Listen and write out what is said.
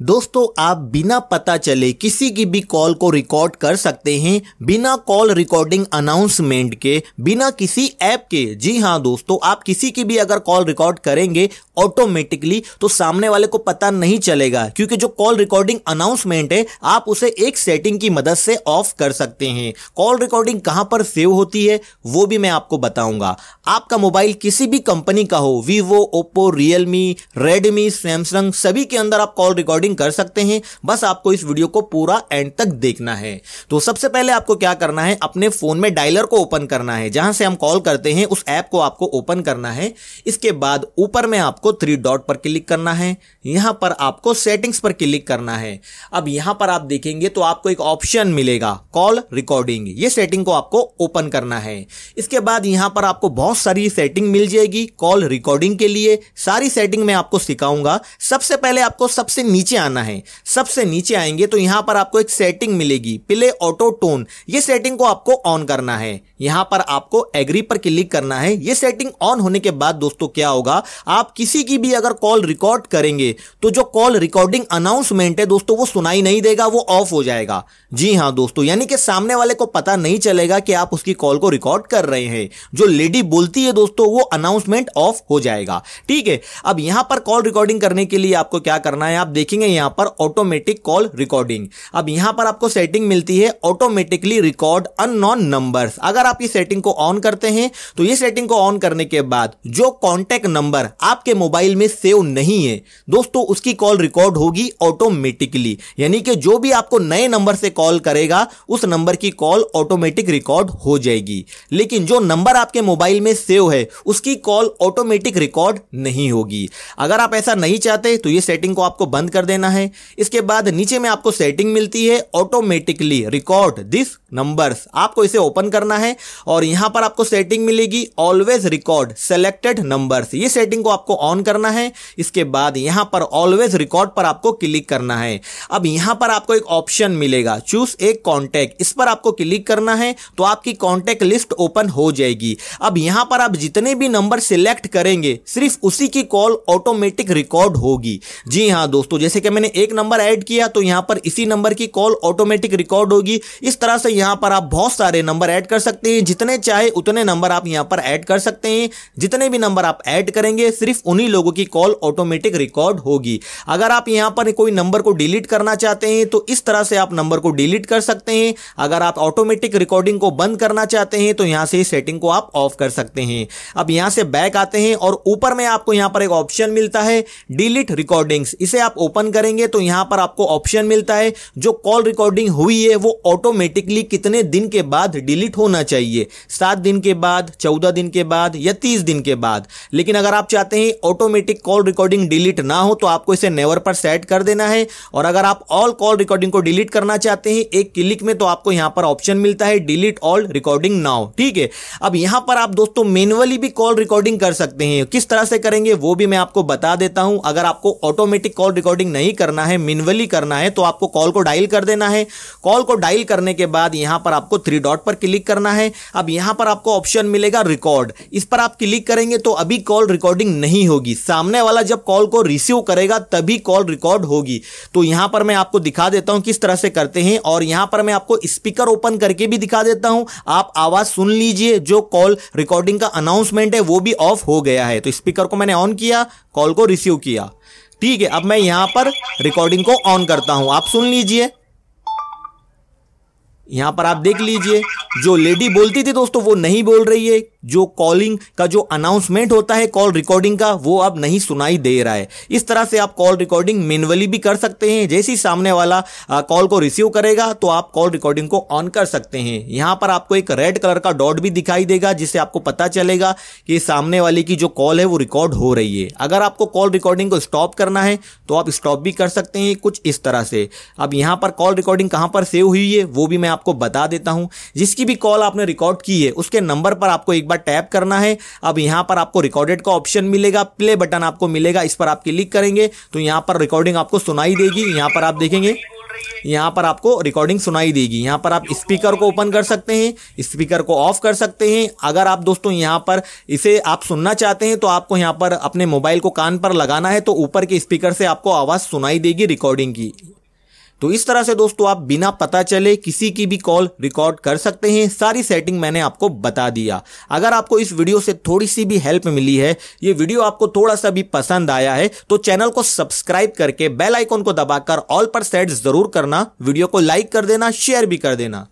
दोस्तों आप बिना पता चले किसी की भी कॉल को रिकॉर्ड कर सकते हैं बिना कॉल रिकॉर्डिंग अनाउंसमेंट के, बिना किसी ऐप के। जी हां दोस्तों, आप किसी की भी अगर कॉल रिकॉर्ड करेंगे ऑटोमेटिकली तो सामने वाले को पता नहीं चलेगा, क्योंकि जो कॉल रिकॉर्डिंग अनाउंसमेंट है आप उसे एक सेटिंग की मदद से ऑफ कर सकते हैं। कॉल रिकॉर्डिंग कहां पर सेव होती है वो भी मैं आपको बताऊंगा। आपका मोबाइल किसी भी कंपनी का हो, Vivo, Oppo, Realme, Redmi, Samsung, सभी के अंदर आप कॉल रिकॉर्डिंग कर सकते हैं। बस आपको इस वीडियो को पूरा एंड तक देखना है। तो सबसे पहले आपको क्या करना है, अपने फोन में डायलर को ओपन करना है, जहां से हम कॉल करते हैं उस ऐप को आपको ओपन करना है। इसके बाद ऊपर में आपको 3 डॉट पर क्लिक करना है, यहां पर आपको सेटिंग्स पर क्लिक करना है। अब यहां पर आप देखेंगे तो आपको एक ऑप्शन मिलेगा कॉल रिकॉर्डिंग, ये सेटिंग को आपको ओपन करना है। इसके बाद यहां पर आपको बहुत सारी सेटिंग मिल जाएगी कॉल रिकॉर्डिंग के लिए। सारी सेटिंग मैं आपको सिखाऊंगा। सबसे पहले आपको सबसे नीचे आना है। सबसे नीचे आएंगे तो यहां पर आपको एक सेटिंग मिलेगी प्ले ऑटो टोन, ये सेटिंग को आपको ऑन करना है। यहां पर आपको एग्री पर क्लिक करना है। ये सेटिंग ऑन होने के बाद दोस्तों क्या होगा, आप किसी की भी अगर कॉल रिकॉर्ड करेंगे तो जो कॉल रिकॉर्डिंग अनाउंसमेंट है दोस्तों वो सुनाई नहीं देगा, वो ऑफ हो जाएगा। जी हां दोस्तों, यानी कि सामने वाले को पता नहीं चलेगा कि आप उसकी कॉल को रिकॉर्ड कर रहे हैं। जो लेडी बोलती है दोस्तों वो अनाउंसमेंट ऑफ हो जाएगा। ठीक है, अब यहां पर कॉल रिकॉर्डिंग करने के लिए आपको क्या करना है, आप देखेंगे यहां पर ऑटोमेटिक कॉल रिकॉर्डिंग। अब यहां पर आपको सेटिंग मिलती है ऑटोमेटिकली रिकॉर्ड अननोन नंबर्स। अगर आप इस सेटिंग को ऑन करते हैं तो ये सेटिंग को ऑन करने के बाद जो कॉन्टैक्ट नंबर आपके मोबाइल में सेव नहीं है दोस्तों उसकी कॉल रिकॉर्ड होगी ऑटोमेटिकली। यानी कि जो भी आपको नए नंबर से कॉल करेगा उस नंबर की कॉल ऑटोमेटिक रिकॉर्ड हो जाएगी। लेकिन जो नंबर आपके मोबाइल में सेव है उसकी कॉल ऑटोमेटिक रिकॉर्ड नहीं होगी। अगर आप ऐसा नहीं चाहते तो ये सेटिंग को आपको बंद कर देना है। इसके बाद नीचे में आपको सेटिंग मिलती है ऑटोमेटिकली रिकॉर्ड दिस नंबर्स, आपको इसे ओपन करना है और यहां पर आपको सेटिंग मिलेगी ऑलवेज रिकॉर्ड सेलेक्टेड नंबर्स, ये सेटिंग को आपको ऑन करना है। इसके बाद यहां पर ऑलवेज रिकॉर्ड पर आपको क्लिक करना है। अब यहां पर आपको एक ऑप्शन मिलेगा चूज ए कॉन्टैक्ट, इस पर आपको क्लिक करना है तो आपकी कॉन्टैक्ट लिस्ट ओपन हो जाएगी। अब यहां पर आप जितने भी नंबर सिलेक्ट करेंगे सिर्फ उसी की कॉल ऑटोमेटिक रिकॉर्ड होगी। जी हां दोस्तों, जैसे कि मैंने एक नंबर ऐड किया तो यहां पर इसी नंबर की कॉल ऑटोमेटिक रिकॉर्ड होगी। इस तरह से यहां पर आप बहुत सारे नंबर ऐड कर सकते हैं, जितने चाहे उतने नंबर आप यहां पर ऐड कर सकते हैं। जितने भी नंबर आप ऐड करेंगे सिर्फ उन्हीं लोगों की कॉल ऑटोमेटिक रिकॉर्ड होगी। अगर आप यहां पर कोई नंबर को डिलीट करना चाहते हैं तो इस तरह से आप नंबर को डिलीट कर सकते हैं। अगर आप ऑटोमेटिक रिकॉर्डिंग को बंद करना चाहते हैं तो यहां से सेटिंग को आप ऑफ कर सकते हैं। अब यहां से बैक आते हैं और ऊपर में आपको यहां पर एक ऑप्शन मिलता है डिलीट रिकॉर्डिंग्स, इसे आप ओपन करेंगे तो यहां पर आपको ऑप्शन मिलता है जो कॉल रिकॉर्डिंग हुई है वो ऑटोमेटिकली कितने दिन के बाद डिलीट होना चाहिए, 7 दिन के बाद, 14 दिन के बाद या 30 दिन के बाद। लेकिन अगर आप चाहते हैं ऑटोमेटिक कॉल रिकॉर्डिंग डिलीट ना हो तो आपको इसे नेवर पर सेट कर देना है। और अगर आप ऑल कॉल रिकॉर्डिंग को डिलीट करना चाहते हैं एक क्लिक में तो आपको यहां पर ऑप्शन मिलता है डिलीट ऑल रिकॉर्डिंग नाउ। ठीक है, अब यहां पर आप दोस्तों मैन्युअली भी कॉल रिकॉर्डिंग कर सकते हैं। किस तरह से करेंगे वो भी मैं आपको बता देता हूं। अगर आपको ऑटोमेटिक कॉल रिकॉर्डिंग नहीं करना है, मैन्युअली करना है, तो आपको कॉल को डायल कर देना है। कॉल को डायल करने के बाद यहां पर आपको 3 डॉट पर क्लिक करना है। अब यहां पर आपको ऑप्शन मिलेगा रिकॉर्ड, इस पर आप क्लिक करेंगे तो अभी कॉल रिकॉर्डिंग नहीं होगी। सामने वाला जब कॉल को रिसीव करेगा तभी कॉल रिकॉर्ड होगी। तो यहां पर मैं आपको दिखा देता हूं किस तरह से करते हैं और यहां पर मैं आपको स्पीकर ओपन करके भी दिखा देता हूं। आप आवाज सुन लीजिए, जो कॉल रिकॉर्डिंग का अनाउंसमेंट है वो भी ऑफ हो गया है। तो स्पीकर को मैंने ऑन किया, कॉल को रिसीव किया। ठीक है, अब मैं यहां पर रिकॉर्डिंग को ऑन करता हूं, आप सुन लीजिए। यहां पर आप देख लीजिए जो लेडी बोलती थी दोस्तों वो नहीं बोल रही है। जो कॉलिंग का जो अनाउंसमेंट होता है कॉल रिकॉर्डिंग का वो अब नहीं सुनाई दे रहा है। इस तरह से आप कॉल रिकॉर्डिंग मैन्युअली भी कर सकते हैं। जैसे ही सामने वाला कॉल को रिसीव करेगा तो आप कॉल रिकॉर्डिंग को ऑन कर सकते हैं। यहां पर आपको एक रेड कलर का डॉट भी दिखाई देगा जिससे आपको पता चलेगा कि सामने वाले की जो कॉल है वो रिकॉर्ड हो रही है। अगर आपको कॉल रिकॉर्डिंग को स्टॉप करना है तो आप स्टॉप भी कर सकते हैं कुछ इस तरह से। अब यहां पर कॉल रिकॉर्डिंग कहां पर सेव हुई है वो भी मैं आपको बता देता हूं। जिसकी भी कॉल आपने रिकॉर्ड की है उसके नंबर पर आपको एक बार टैप करना है। अब यहां पर आपको रिकॉर्डेड का ऑप्शन मिलेगा, प्ले बटन आपको मिलेगा, इस पर आप क्लिक करेंगे तो यहां पर रिकॉर्डिंग आपको सुनाई देगी। यहां पर आप देखेंगे यहाँ पर आपको रिकॉर्डिंग सुनाई देगी। यहाँ पर आप स्पीकर को ओपन कर सकते हैं, स्पीकर को ऑफ कर सकते हैं। अगर आप दोस्तों यहाँ पर इसे आप सुनना चाहते हैं तो आपको यहाँ पर अपने मोबाइल को कान पर लगाना है, तो ऊपर के स्पीकर से आपको आवाज़ सुनाई देगी रिकॉर्डिंग की। तो इस तरह से दोस्तों आप बिना पता चले किसी की भी कॉल रिकॉर्ड कर सकते हैं। सारी सेटिंग मैंने आपको बता दिया। अगर आपको इस वीडियो से थोड़ी सी भी हेल्प मिली है, ये वीडियो आपको थोड़ा सा भी पसंद आया है, तो चैनल को सब्सक्राइब करके बेल आइकन को दबाकर ऑल पर सेट जरूर करना, वीडियो को लाइक कर देना, शेयर भी कर देना।